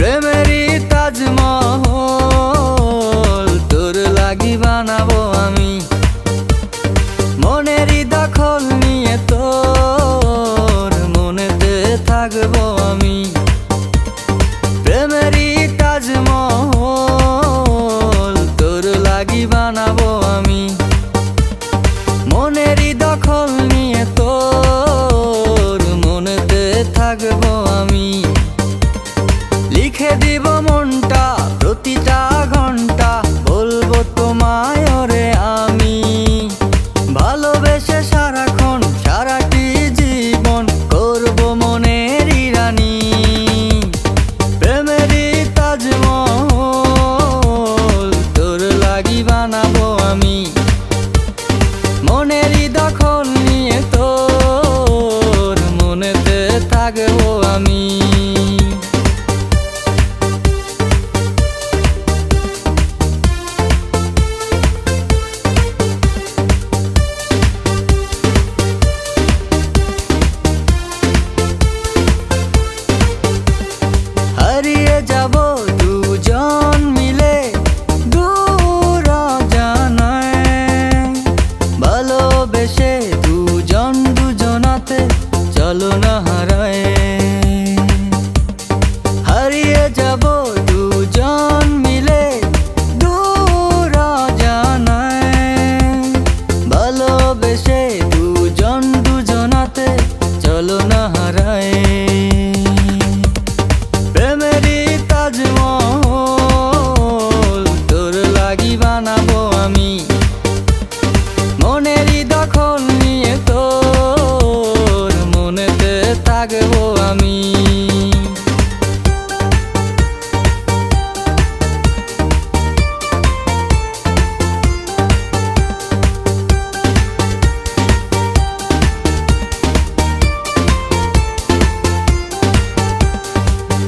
প্রেমেরই তাজমহল তোর লাগি বানাবো আমি। মনেরই দখল নিয়ে তোর মনেতে থাকবো আমি। প্রেমেরই তাজমহল তোর লাগি বানাবো আমি। মনেরই দখল নিয়ে তোর মনেতে থাকবো আমি। লিখে দিব মনটা প্রতিটা ঘন্টা, বলবো তোমায় ওরে আমি। ভালোবেসে সারাক্ষণ সারাটি জীবন করবো মনেরই রানী। প্রেমেরই তাজমহল তোর লাগি বানাবো আমি। মনেরই দখল নিয়ে তোর মনেতে থাকবো আমি। হারিয়ে যাব দুজন মিলে দূর অজানায়। ভালোবেসে দুজন দুজনাতে চলো না হারায়। হারিয়ে যাব দুজন মিলে দূর অজানায়। ভালোবেসে দুজন দুজনাতে চলো না হারায়। প্রেমেরই তাজমহল তোর লাগি বানাবো আমি। মনেরই দখল নিয়ে তোর মনেতে থাকবো আমি।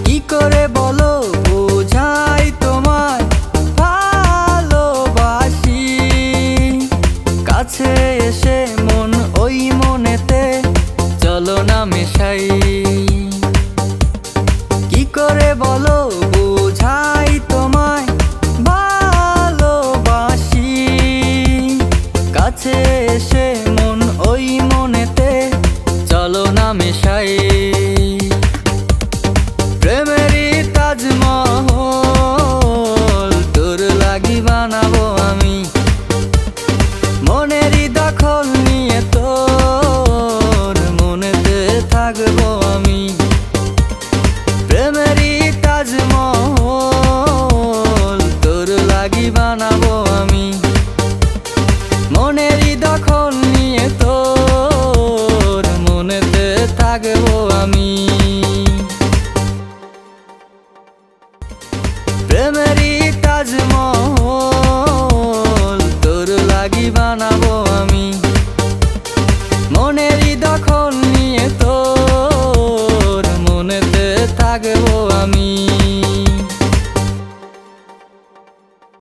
কি করে বলো বোঝাই তোমায় ভালোবাসি। কাছে এসে মন ওই মনেতে চলো না মেশাই। কি করে বলো বোঝাই তোমায় ভালোবাসি। কাছে এসে মন ওই মনেতে চলো না মেশাই। প্রেমেরই তাজমহল তোর লাগি বানাবো আমি। মনেরই দখল নিয়ে তোর মনেতে থাকবো আমি। প্রেমেরই তাজমহল তোর লাগি বানাবো আমি। মনেরই দখল নিয়ে তোর মনেতে থাকবো আমি। প্রেমেরই তাজমহল তোর লাগি বানাবো আমি।